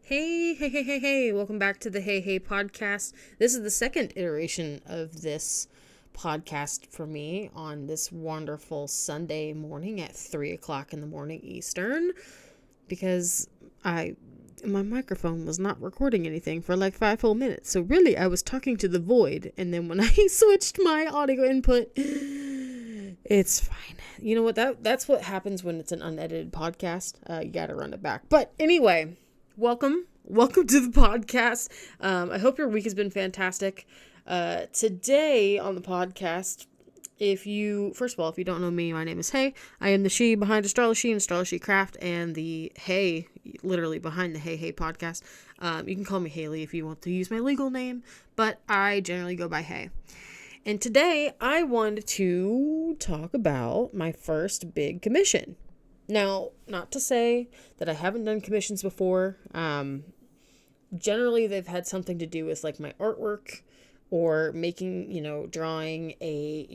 Hey, welcome back to the heyHAE podcast. This is the second iteration of this podcast for me on this wonderful Sunday morning at 3 o'clock in the morning Eastern, because my microphone was not recording anything for like 5 whole minutes. So really, I was talking to the void, and then when I switched my audio input, it's fine. You know what? That's what happens when it's an unedited podcast. You gotta run it back. But anyway, welcome to the podcast. I hope your week has been fantastic. Today on the podcast, first of all, if you don't know me, my name is Hey. I am the she behind AstroloShe and AstroloSheCraft, and the Hey, literally behind the heyHAE podcast. You can call me Haley if you want to use my legal name, but I generally go by Hey. And today I wanted to talk about my first big commission. Now, not to say that I haven't done commissions before. Generally, they've had something to do with like my artwork or making, drawing a,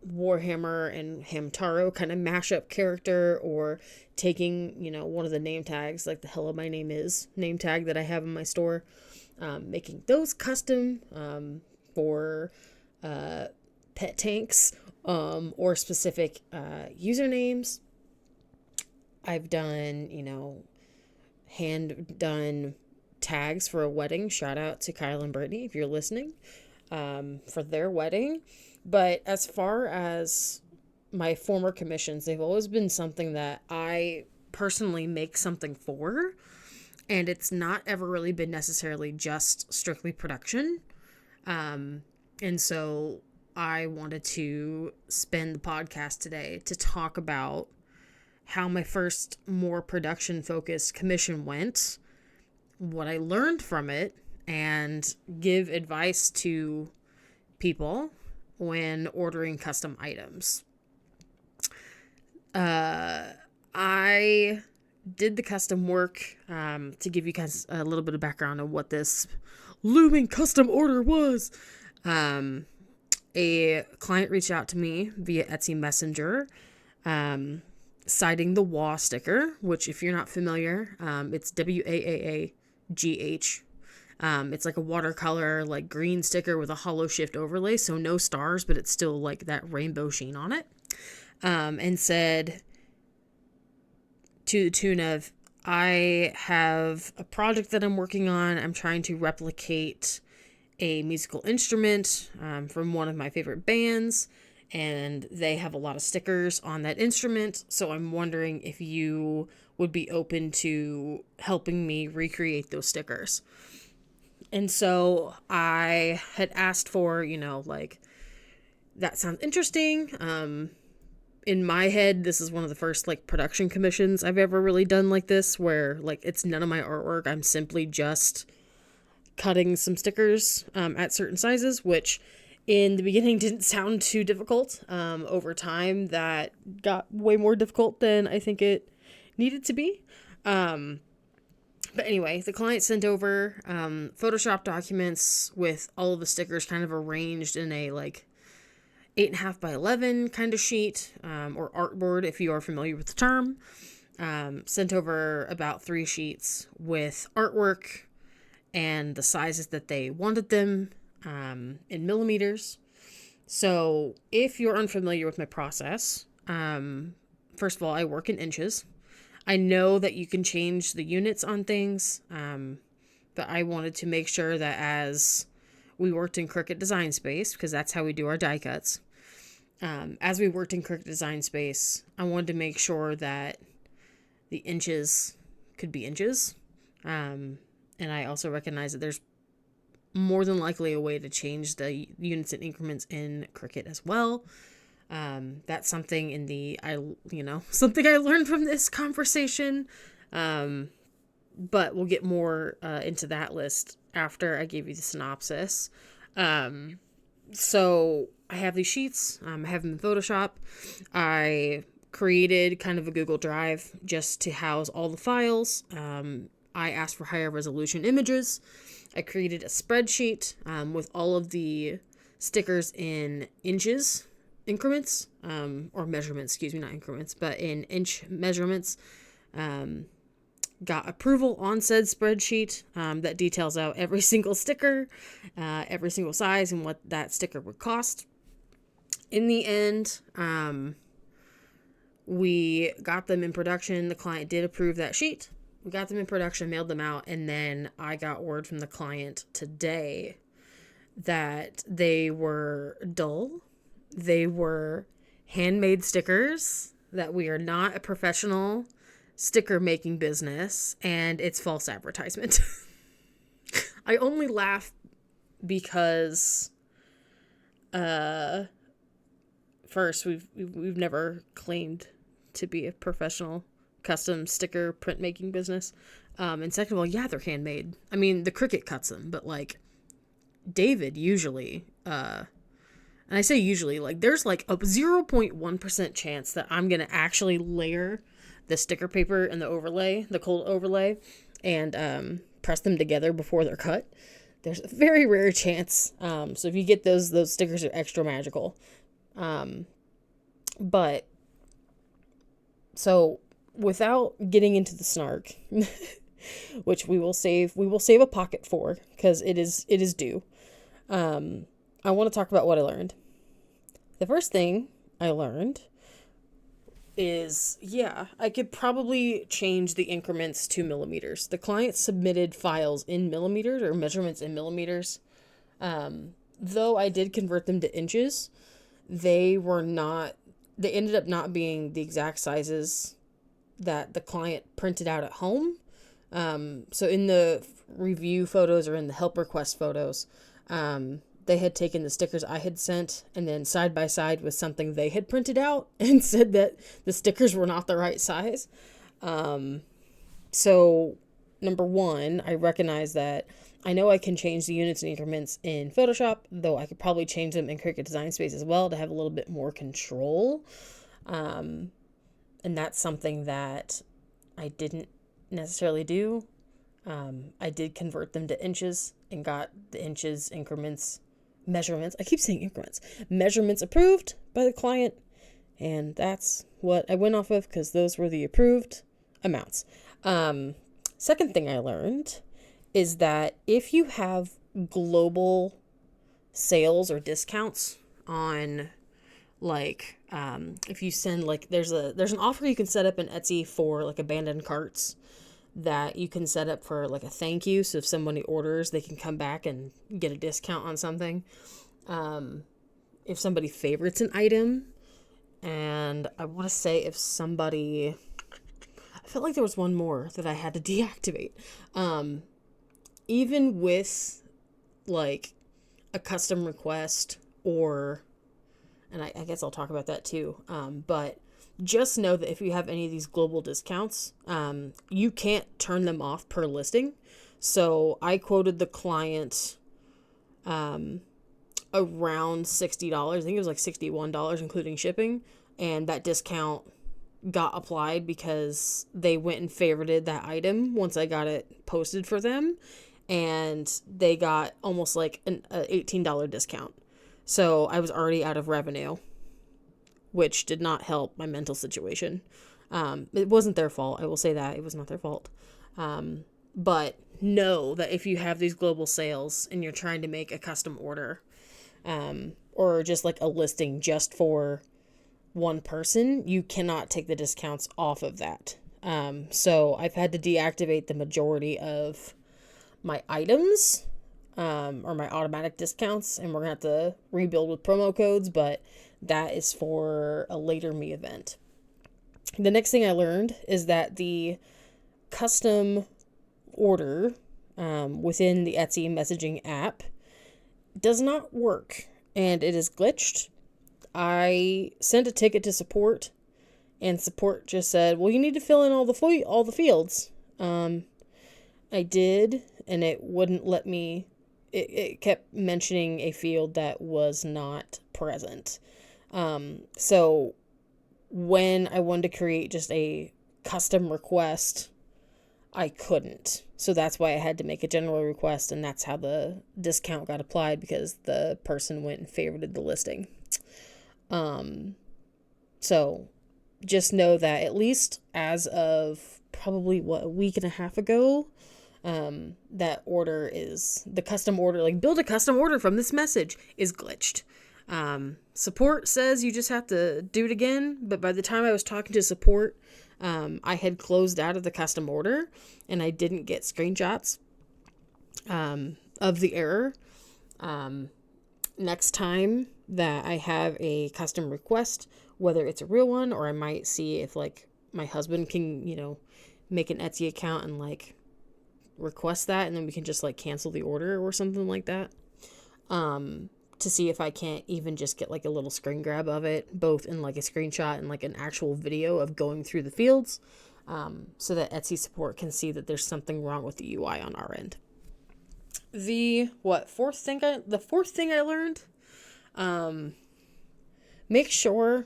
Warhammer and Hamtaro kind of mashup character, or taking, one of the name tags, like the Hello My Name Is name tag that I have in my store, making those custom for pet tanks or specific usernames. I've done, hand done tags for a wedding. Shout out to Kyle and Brittany if you're listening, for their wedding. But as far as my former commissions, they've always been something that I personally make something for, and it's not ever really been necessarily just strictly production. And so I wanted to spend the podcast today to talk about how my first more production-focused commission went, what I learned from it, and give advice to people when ordering custom items. I did the custom work to give you guys a little bit of background on what this looming custom order was. A client reached out to me via Etsy Messenger, citing the WA sticker, which, if you're not familiar, it's WAAAGH. It's like a watercolor, like green sticker with a hollow shift overlay, so no stars, but it's still like that rainbow sheen on it. And said, to the tune of, I have a project that I'm working on. I'm trying to replicate a musical instrument from one of my favorite bands, and they have a lot of stickers on that instrument, so I'm wondering if you would be open to helping me recreate those stickers. And so I had asked for, that sounds interesting. In my head, this is one of the first production commissions I've ever really done like this, where it's none of my artwork. I'm simply just cutting some stickers at certain sizes, which in the beginning didn't sound too difficult. Over time, that got way more difficult than I think it needed to be. But anyway, the client sent over Photoshop documents with all of the stickers kind of arranged in a 8.5 by 11 kind of sheet, or artboard if you are familiar with the term. Sent over about 3 sheets with artwork and the sizes that they wanted them in millimeters. So if you're unfamiliar with my process, first of all, I work in inches. I know that you can change the units on things, but I wanted to make sure that as we worked in Cricut Design Space, because that's how we do our die cuts, as we worked in Cricut Design Space, I wanted to make sure that the inches could be inches. And I also recognize that there's more than likely a way to change the units and increments in Cricut as well. That's something something I learned from this conversation. But we'll get more into that list after I give you the synopsis. So I have these sheets. I have them in Photoshop. I created kind of a Google Drive just to house all the files. I asked for higher resolution images. I created a spreadsheet with all of the stickers in inches increments, or measurements, not increments, but in inch measurements. got approval on said spreadsheet that details out every single sticker, every single size, and what that sticker would cost. In the end, we got them in production. The client did approve that sheet. We got them in production, mailed them out, and then I got word from the client today that they were dull. They were handmade stickers, that we are not a professional sticker making business, and it's false advertisement. I only laugh because first, we've never claimed to be a professional custom sticker printmaking business. And second of all, yeah, they're handmade. I mean, the Cricut cuts them, but like David usually, and I say usually, like there's like a 0.1% chance that I'm going to actually layer the sticker paper and the overlay, the cold overlay, and press them together before they're cut. There's a very rare chance. So if you get those stickers are extra magical. But so without getting into the snark, which we will save a pocket for, because it is due. I want to talk about what I learned. The first thing I learned is, I could probably change the increments to millimeters. The client submitted files in millimeters, or measurements in millimeters. Though I did convert them to inches, they ended up not being the exact sizes that the client printed out at home. So in the review photos, or in the help request photos, they had taken the stickers I had sent and then side by side with something they had printed out and said that the stickers were not the right size. So number one, I recognize that I know I can change the units and increments in Photoshop, though I could probably change them in Cricut Design Space as well to have a little bit more control. And that's something that I didn't necessarily do. I did convert them to inches and got the inches, measurements. I keep saying increments. Measurements approved by the client. And that's what I went off of, because those were the approved amounts. Second thing I learned is that if you have global sales or discounts on, like, if you send, like, there's an offer you can set up in Etsy for, like, abandoned carts that you can set up for, like, a thank you. So if somebody orders, they can come back and get a discount on something. If somebody favorites an item, and I want to say if somebody, I felt like there was one more that I had to deactivate. Even with, like, a custom request, or, and I guess I'll talk about that too, but just know that if you have any of these global discounts, you can't turn them off per listing. So I quoted the client around $60. I think it was like $61, including shipping, and that discount got applied because they went and favorited that item once I got it posted for them, and they got almost like an $18 discount. So I was already out of revenue, which did not help my mental situation. It wasn't their fault. I will say that. It was not their fault. But know that if you have these global sales and you're trying to make a custom order, or just like a listing just for one person, you cannot take the discounts off of that. So I've had to deactivate the majority of my items, or my automatic discounts, and we're gonna have to rebuild with promo codes, but that is for a later me event. The next thing I learned is that the custom order within the Etsy messaging app does not work, and it is glitched. I sent a ticket to support, and support just said, well, you need to fill in all the fields. I did, and it wouldn't let me. It kept mentioning a field that was not present. So when I wanted to create just a custom request, I couldn't. So that's why I had to make a general request, and that's how the discount got applied, because the person went and favorited the listing. So just know that at least as of probably a week and a half ago. That order is the custom order, like build a custom order from this message, is glitched. Support says you just have to do it again, but by the time I was talking to support, I had closed out of the custom order and I didn't get screenshots of the error. Next time that I have a custom request, whether it's a real one or I might see if like my husband can, make an Etsy account and like request that, and then we can just like cancel the order or something like that. To see if I can't even just get like a little screen grab of it, both in like a screenshot and like an actual video of going through the fields, so that Etsy support can see that there's something wrong with the UI on our end. The fourth thing I learned, make sure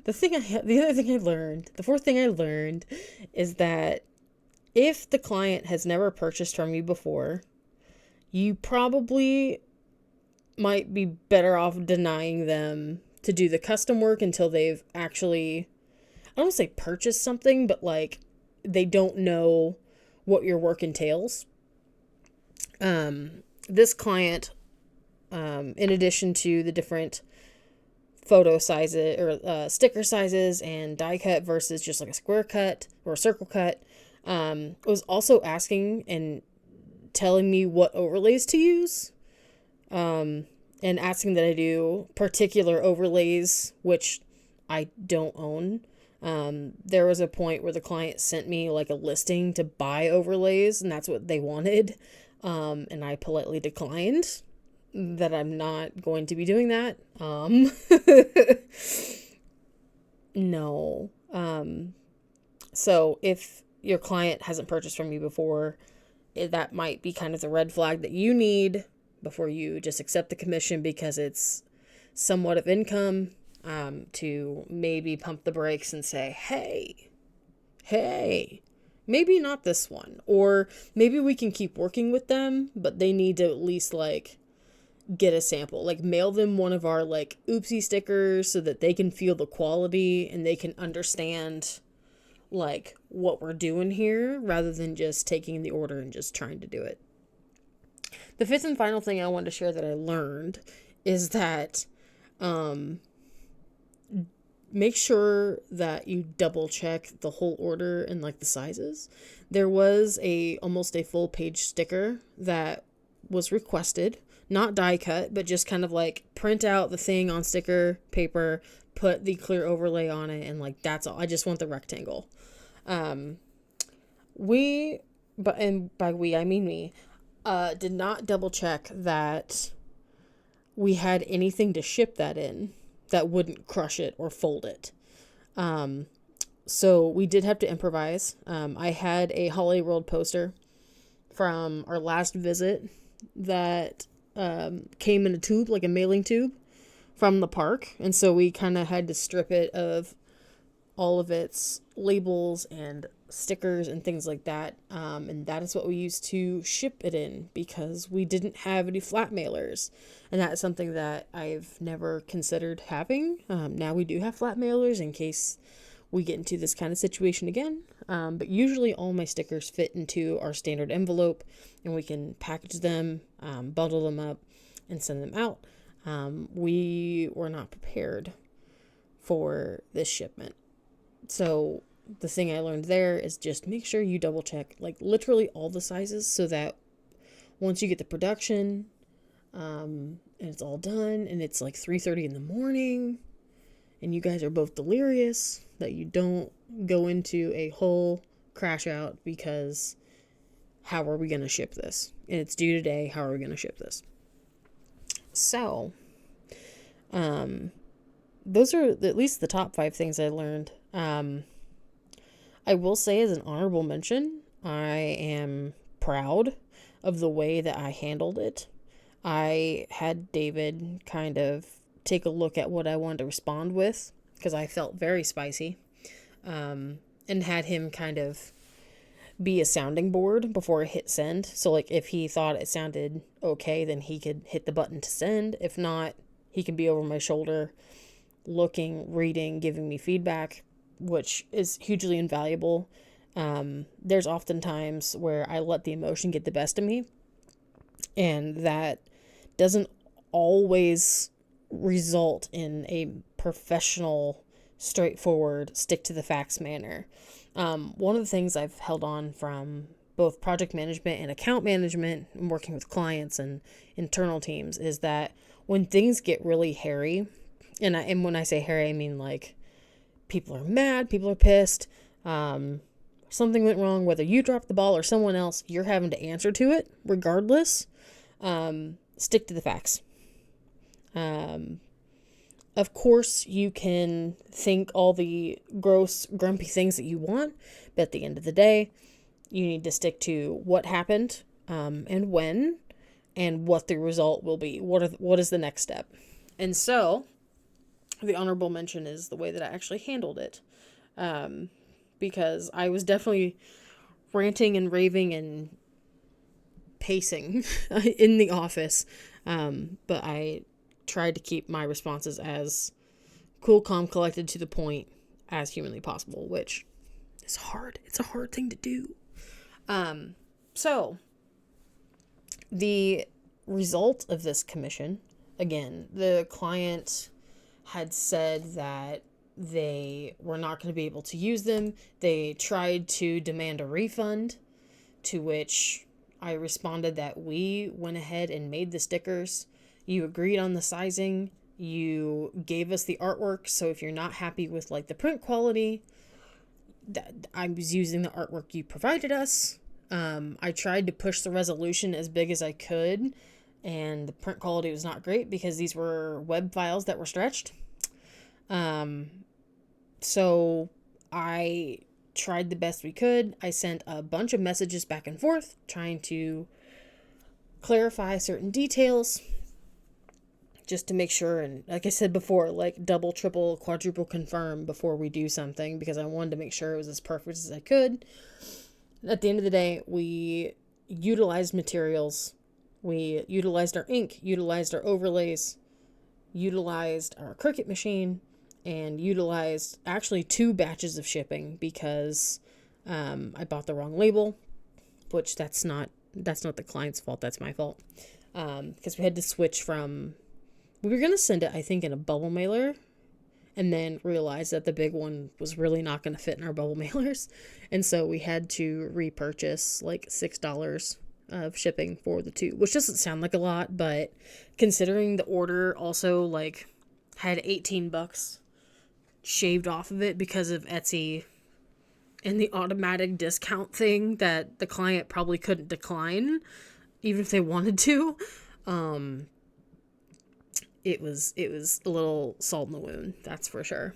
the fourth thing I learned is that if the client has never purchased from you before, you probably might be better off denying them to do the custom work until they've actually, I don't want to say purchased something, but like they don't know what your work entails. This client, in addition to the different photo sizes or sticker sizes and die cut versus just like a square cut or a circle cut, was also asking and telling me what overlays to use, and asking that I do particular overlays, which I don't own. There was a point where the client sent me like a listing to buy overlays, and that's what they wanted. And I politely declined that I'm not going to be doing that. No. So if your client hasn't purchased from you before, that might be kind of the red flag that you need before you just accept the commission, because it's somewhat of income, to maybe pump the brakes and say, hey, maybe not this one, or maybe we can keep working with them, but they need to at least like get a sample, like mail them one of our like oopsie stickers so that they can feel the quality and they can understand like what we're doing here, rather than just taking the order and just trying to do it. The fifth and final thing I wanted to share that I learned is that make sure that you double check the whole order and like the sizes. There was almost a full page sticker that was requested, not die cut, but just kind of like print out the thing on sticker paper, put the clear overlay on it, and like that's all. I just want the rectangle. And by we I mean me, did not double check that we had anything to ship that in that wouldn't crush it or fold it. So we did have to improvise. I had a Holiday World poster from our last visit that came in a tube, like a mailing tube from the park. And so we kind of had to strip it of all of its labels and stickers and things like that. And that is what we used to ship it in, because we didn't have any flat mailers. And that is something that I've never considered having. Now we do have flat mailers in case we get into this kind of situation again. But usually all my stickers fit into our standard envelope, and we can package them, bundle them up, and send them out. We were not prepared for this shipment. So the thing I learned there is just make sure you double check like literally all the sizes, so that once you get the production, and it's all done and it's like 3:30 in the morning and you guys are both delirious, that you don't go into a whole crash out because how are we going to ship this? And it's due today. How are we going to ship this? So, those are at least the top 5 things I learned. I will say, as an honorable mention, I am proud of the way that I handled it. I had David kind of take a look at what I wanted to respond with, because I felt very spicy, and had him kind of be a sounding board before I hit send. So like if he thought it sounded okay, then he could hit the button to send. If not, he can be over my shoulder looking, reading, giving me feedback. which is hugely invaluable. There's often times where I let the emotion get the best of me, and that doesn't always result in a professional, straightforward, stick to the facts manner. One of the things I've held on from both project management and account management and working with clients and internal teams is that when things get really hairy, and when I say hairy, I mean like people are mad, people are pissed, something went wrong, whether you dropped the ball or someone else, you're having to answer to it regardless. Stick to the facts. Of course, you can think all the gross, grumpy things that you want, but at the end of the day, you need to stick to what happened, and when, and what the result will be. What is the next step? And so, the honorable mention is the way that I actually handled it, because I was definitely ranting and raving and pacing in the office, but I tried to keep my responses as cool, calm, collected, to the point as humanly possible, which is hard. It's a hard thing to do. So the result of this commission, again, the client had said that they were not going to be able to use them. They tried to demand a refund, to which I responded that we went ahead and made the stickers. You agreed on the sizing. You gave us the artwork. So if you're not happy with like the print quality, I was using the artwork you provided us. I tried to push the resolution as big as I could, and the print quality was not great because these were web files that were stretched. So I tried the best we could. I sent a bunch of messages back and forth trying to clarify certain details just to make sure, and like I said before, like double, triple, quadruple confirm before we do something, because I wanted to make sure it was as perfect as I could. At the end of the day, we utilized materials. We utilized our ink, utilized our overlays, utilized our Cricut machine, and utilized actually 2 batches of shipping because I bought the wrong label, which that's not the client's fault. That's my fault. Because we had to switch from, we were going to send it, I think, in a bubble mailer, and then realized that the big one was really not going to fit in our bubble mailers. And so we had to repurchase like $6 of shipping for the 2, which doesn't sound like a lot, but considering the order also like had $18 shaved off of it because of Etsy and the automatic discount thing that the client probably couldn't decline even if they wanted to, it was a little salt in the wound, that's for sure.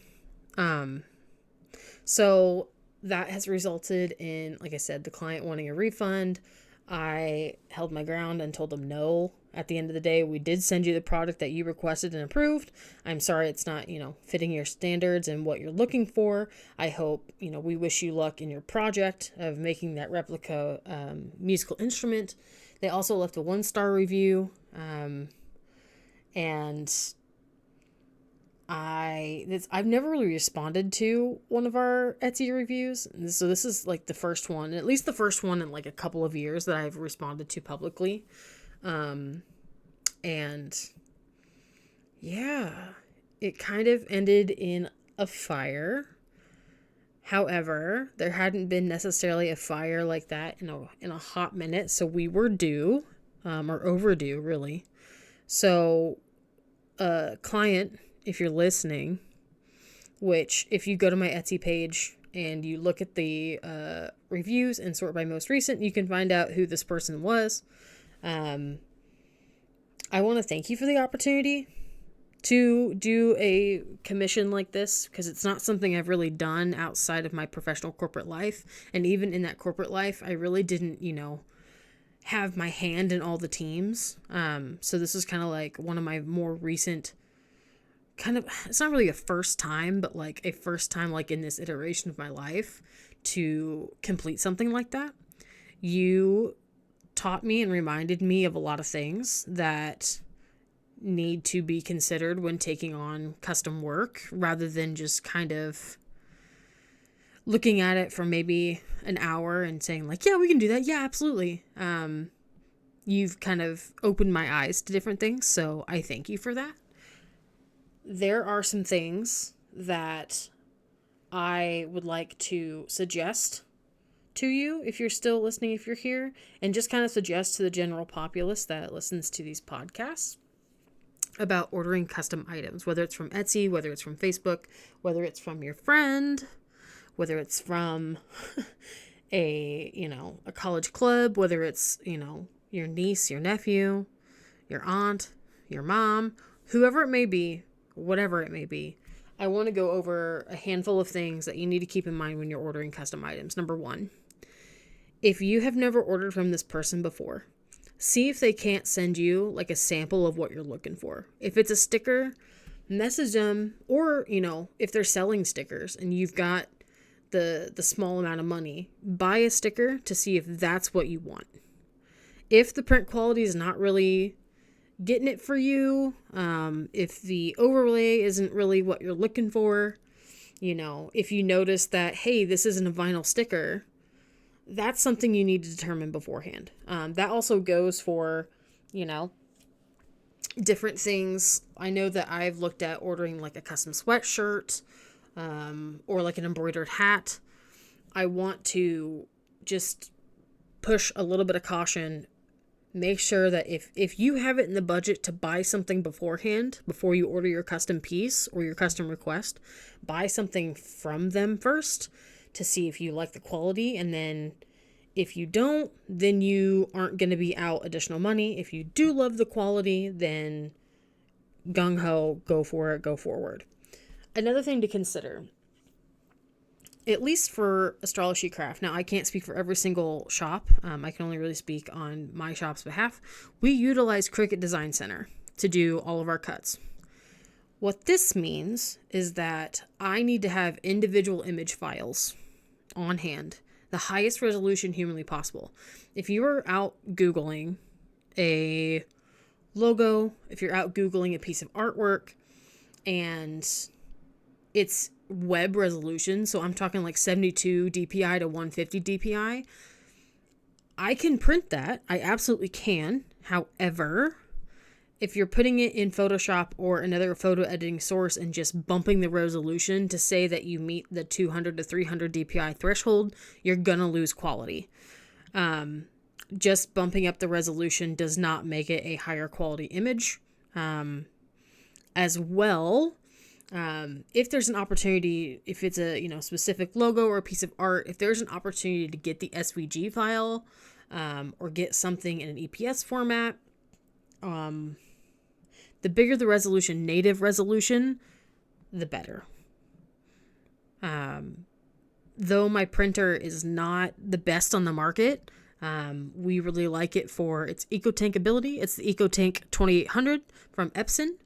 So that has resulted in, like I said, the client wanting a refund. I held my ground and told them no. At the end of the day, we did send you the product that you requested and approved. I'm sorry it's not, fitting your standards and what you're looking for. I hope, we wish you luck in your project of making that replica musical instrument. They also left a 1-star review. And I've never really responded to one of our Etsy reviews. So this is like the first one, at least the first one in like a couple of years that I've responded to publicly. And yeah, it kind of ended in a fire. However, there hadn't been necessarily a fire like that in a hot minute. So we were due, or overdue really. So, client, if you're listening, which if you go to my Etsy page and you look at the reviews and sort by most recent, you can find out who this person was. I want to thank you for the opportunity to do a commission like this, because it's not something I've really done outside of my professional corporate life. And even in that corporate life, I really didn't, have my hand in all the teams. So this is kind of like one of my more recent it's not really a first time, but like a first time, like in this iteration of my life, to complete something like that. You taught me and reminded me of a lot of things that need to be considered when taking on custom work, rather than just kind of looking at it for maybe an hour and saying like, yeah, we can do that. Yeah, absolutely. You've kind of opened my eyes to different things. So I thank you for that. There are some things that I would like to suggest to you if you're still listening, if you're here, and just kind of suggest to the general populace that listens to these podcasts about ordering custom items, whether it's from Etsy, whether it's from Facebook, whether it's from your friend, whether it's from a college club, whether it's, your niece, your nephew, your aunt, your mom, whoever it may be, whatever it may be. I want to go over a handful of things that you need to keep in mind when you're ordering custom items. Number one, if you have never ordered from this person before, see if they can't send you like a sample of what you're looking for. If it's a sticker, message them, or, if they're selling stickers and you've got the small amount of money, buy a sticker to see if that's what you want. If the print quality is not really getting it for you, if the overlay isn't really what you're looking for, if you notice that, hey, this isn't a vinyl sticker, that's something you need to determine beforehand. That also goes for, different things. I know that I've looked at ordering like a custom sweatshirt, or like an embroidered hat. I want to just push a little bit of caution. Make sure that if you have it in the budget to buy something beforehand, before you order your custom piece or your custom request, buy something from them first to see if you like the quality. And then if you don't, then you aren't going to be out additional money. If you do love the quality, then gung-ho, go for it, go forward. Another thing to consider, at least for AstroloSheCraft. Now, I can't speak for every single shop. I can only really speak on my shop's behalf. We utilize Cricut Design Center to do all of our cuts. What this means is that I need to have individual image files on hand, the highest resolution humanly possible. If you are out Googling a logo, if you're out Googling a piece of artwork, and it's web resolution, so I'm talking like 72 DPI to 150 DPI, I can print that. I absolutely can. However, if you're putting it in Photoshop or another photo editing source and just bumping the resolution to say that you meet the 200 to 300 DPI threshold, you're gonna lose quality. Just bumping up the resolution does not make it a higher quality image. As well, if there's an opportunity, if it's a specific logo or a piece of art, if there's an opportunity to get the SVG file, or get something in an EPS format, the bigger the resolution, native resolution, the better. Though my printer is not the best on the market, we really like it for its EcoTank ability. It's the EcoTank 2800 from Epson.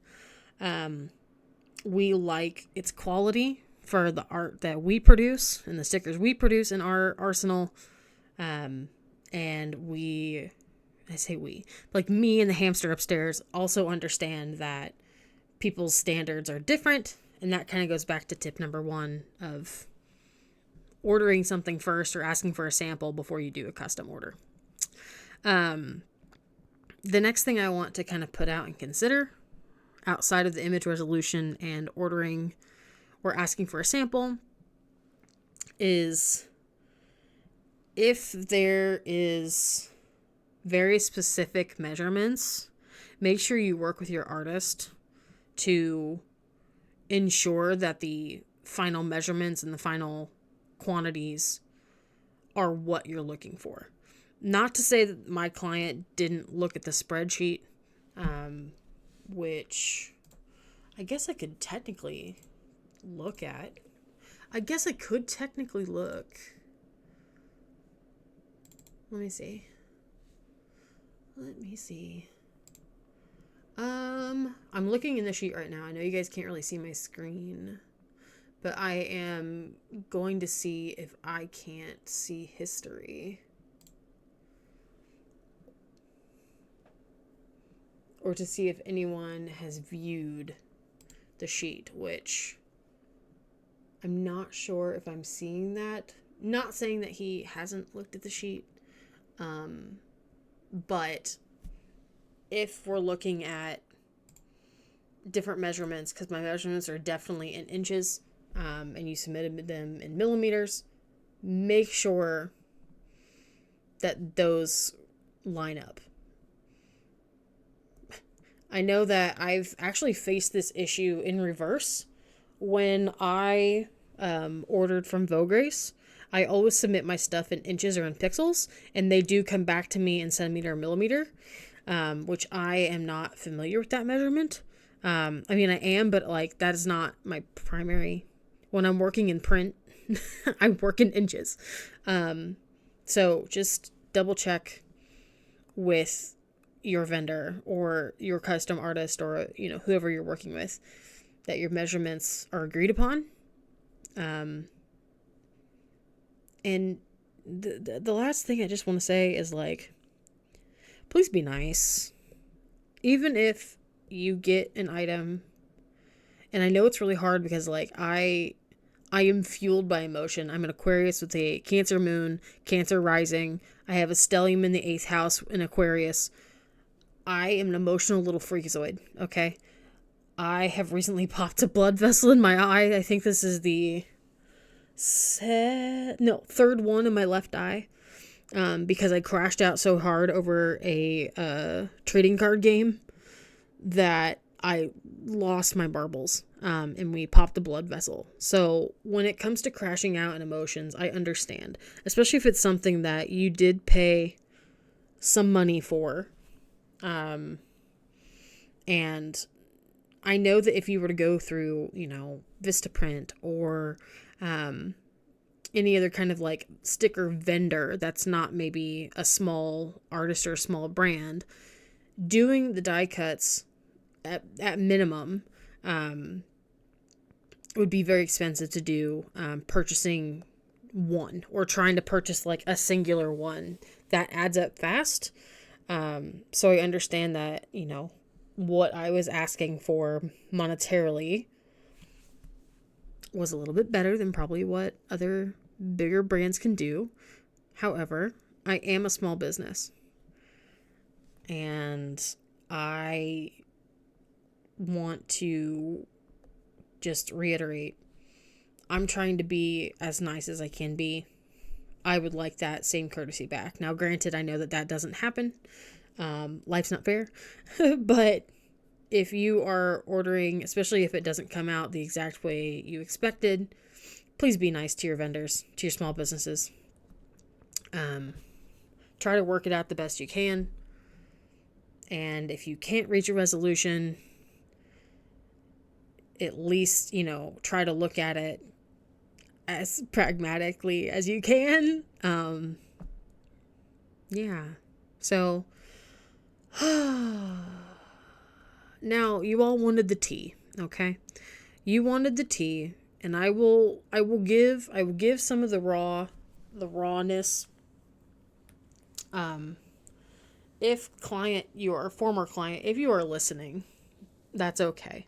We like its quality for the art that we produce and the stickers we produce in our arsenal. And I say we, like me and the hamster upstairs, also understand that people's standards are different. And that kind of goes back to tip number one of ordering something first or asking for a sample before you do a custom order. The next thing I want to kind of put out and consider outside of the image resolution and ordering or asking for a sample is if there is very specific measurements, make sure you work with your artist to ensure that the final measurements and the final quantities are what you're looking for. Not to say that my client didn't look at the spreadsheet, which I guess I could technically look at. I guess I could technically look. Let me see. I'm looking in the sheet right now. I know you guys can't really see my screen, but I am going to see if I can't see history. Or to see if anyone has viewed the sheet, which I'm not sure if I'm seeing that. Not saying that he hasn't looked at the sheet, but if we're looking at different measurements, because my measurements are definitely in inches, and you submitted them in millimeters, make sure that those line up. I know that I've actually faced this issue in reverse. When I ordered from Vograce, I always submit my stuff in inches or in pixels, and they do come back to me in centimeter or millimeter, which I am not familiar with that measurement. I mean, I am, but like that is not my primary. When I'm working in print, I work in inches. So just double check with your vendor or your custom artist or, whoever you're working with, that your measurements are agreed upon. And the last thing I just want to say is, like, please be nice. Even if you get an item, and I know it's really hard because, like, I am fueled by emotion. I'm an Aquarius with a Cancer moon, Cancer rising. I have a stellium in the 8th house in Aquarius. I am an emotional little freakazoid, okay? I have recently popped a blood vessel in my eye. I think this is the third one in my left eye, because I crashed out so hard over a trading card game that I lost my marbles, and we popped the blood vessel. So when it comes to crashing out in emotions, I understand, especially if it's something that you did pay some money for. And I know that if you were to go through, Vistaprint or any other kind of like sticker vendor that's not maybe a small artist or a small brand, doing the die cuts at minimum would be very expensive to do, purchasing one or trying to purchase like a singular one. That adds up fast. So I understand that, what I was asking for monetarily was a little bit better than probably what other bigger brands can do. However, I am a small business, and I want to just reiterate, I'm trying to be as nice as I can be. I would like that same courtesy back. Now, granted, I know that doesn't happen. Life's not fair. But if you are ordering, especially if it doesn't come out the exact way you expected, please be nice to your vendors, to your small businesses. Try to work it out the best you can. And if you can't reach a resolution, at least, try to look at it as pragmatically as you can. Yeah. So, now you all wanted the tea, okay? You wanted the tea, and I will give some of the rawness. If your former client, if you are listening, that's okay.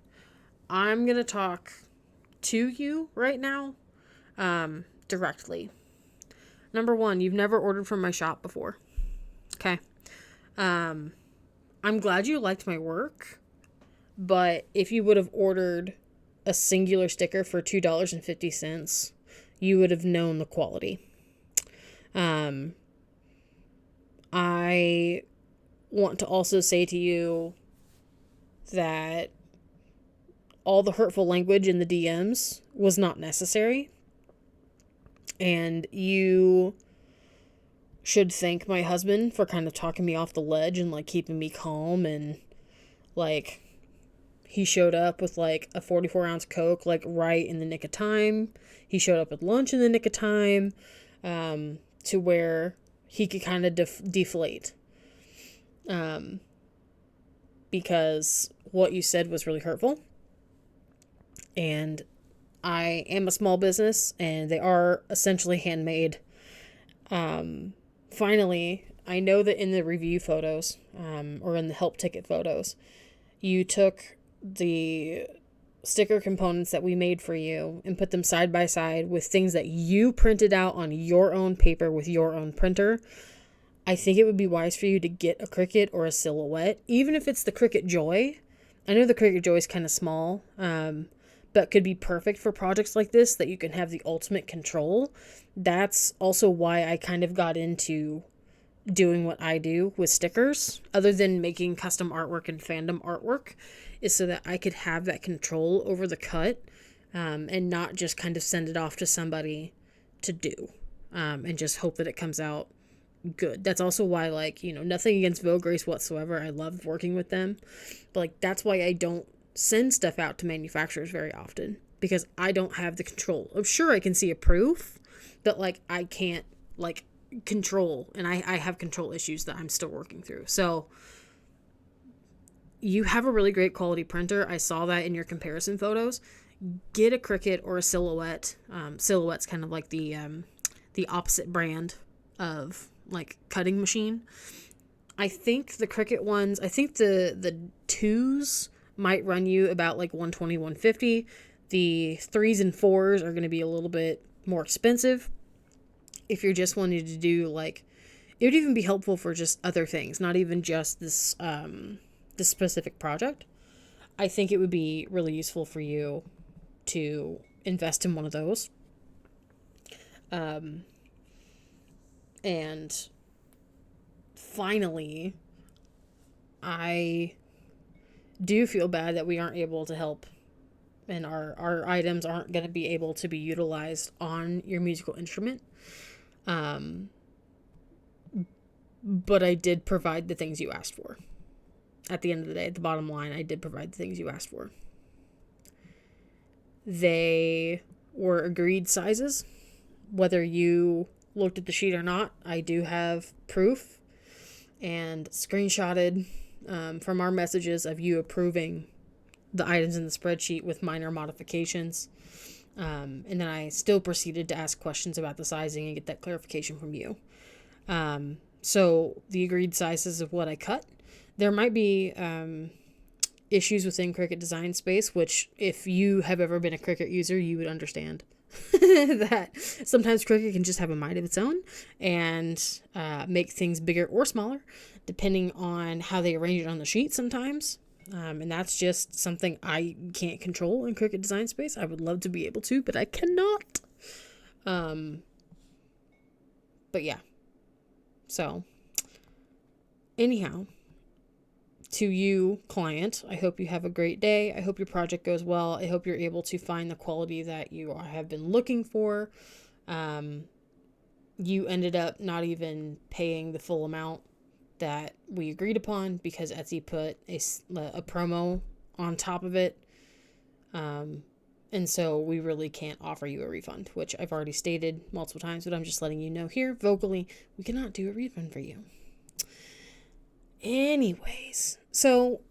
I'm going to talk to you right now, directly. Number one, you've never ordered from my shop before. Okay. I'm glad you liked my work, but if you would have ordered a singular sticker for $2.50, you would have known the quality. I want to also say to you that all the hurtful language in the DMs was not necessary. And you should thank my husband for kind of talking me off the ledge and like keeping me calm, and like he showed up with like a 44-ounce Coke like right in the nick of time. He showed up with lunch in the nick of time, to where he could kind of deflate, because what you said was really hurtful. And I am a small business, and they are essentially handmade. Finally, I know that in the review photos, or in the help ticket photos, you took the sticker components that we made for you and put them side by side with things that you printed out on your own paper with your own printer, I think it would be wise for you to get a Cricut or a Silhouette, even if it's the Cricut Joy. I know the Cricut Joy is kind of small, but could be perfect for projects like this that you can have the ultimate control. That's also why I kind of got into doing what I do with stickers, other than making custom artwork and fandom artwork, is so that I could have that control over the cut, and not just kind of send it off to somebody to do, and just hope that it comes out good. That's also why, like, nothing against Vogue Grace whatsoever. I love working with them. But, like, that's why I don't send stuff out to manufacturers very often, because I don't have the control. I'm sure I can see a proof, but, like, I can't, like, control, and I have control issues that I'm still working through. So you have a really great quality printer. I saw that in your comparison photos. Get a Cricut or a Silhouette. Silhouette's kind of like the opposite brand of, like, cutting machine. I think the Cricut ones, I think the 2s might run you about like 120, 150. The 3s and 4s are going to be a little bit more expensive. If you're just wanting to do, like, it would even be helpful for just other things, not even just this specific project. I think it would be really useful for you to invest in one of those. And finally, I do feel bad that we aren't able to help, and our items aren't going to be able to be utilized on your musical instrument. But I did provide the things you asked for. At the end of the day, at the bottom line, I did provide the things you asked for. They were agreed sizes. Whether you looked at the sheet or not, I do have proof and screenshotted from our messages of you approving the items in the spreadsheet with minor modifications. And then I still proceeded to ask questions about the sizing and get that clarification from you. So the agreed sizes of what I cut. There might be issues within Cricut Design Space, which if you have ever been a Cricut user, you would understand that sometimes Cricut can just have a mind of its own and make things bigger or smaller, depending on how they arrange it on the sheet sometimes. And that's just something I can't control in Cricut Design Space. I would love to be able to, but I cannot. But yeah. So, anyhow, to you, client, I hope you have a great day. I hope your project goes well. I hope you're able to find the quality that you have been looking for. You ended up not even paying the full amount that we agreed upon because Etsy put a promo on top of it. And so we really can't offer you a refund, which I've already stated multiple times, but I'm just letting you know here vocally, we cannot do a refund for you. Anyways, so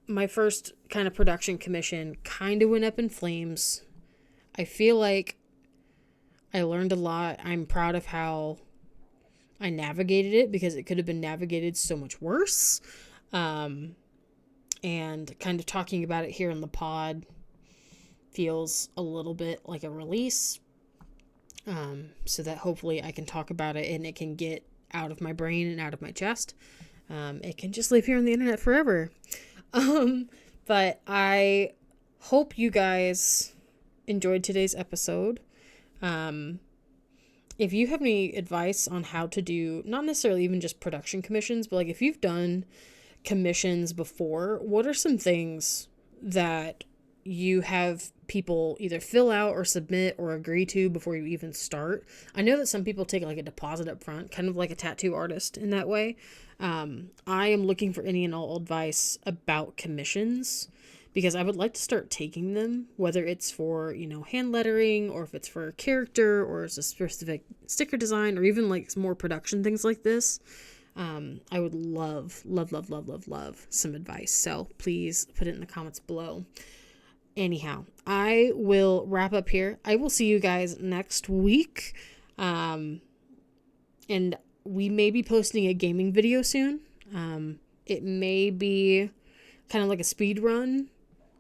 my first kind of production commission kind of went up in flames. I feel like I learned a lot. I'm proud of how I navigated it because it could have been navigated so much worse. And kind of talking about it here in the pod feels a little bit like a release. So that hopefully I can talk about it and it can get out of my brain and out of my chest. It can just live here on the internet forever. But I hope you guys enjoyed today's episode. If you have any advice on how to do, not necessarily even just production commissions, but like if you've done commissions before, what are some things that you have people either fill out or submit or agree to before you even start? I know that some people take like a deposit up front, kind of like a tattoo artist in that way. I am looking for any and all advice about commissions because I would like to start taking them, whether it's for, hand lettering or if it's for a character or it's a specific sticker design or even like more production things like this. I would love some advice. So please put it in the comments below. Anyhow, I will wrap up here. I will see you guys next week. And we may be posting a gaming video soon. It may be kind of like a speed run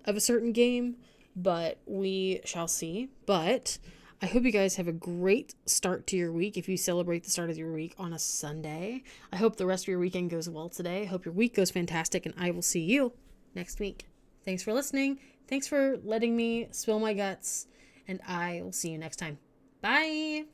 of a certain game. but we shall see. But I hope you guys have a great start to your week if you celebrate the start of your week on a Sunday. I hope the rest of your weekend goes well today. I hope your week goes fantastic, and I will see you next week. Thanks for listening. Thanks for letting me spill my guts, and I will see you next time. Bye!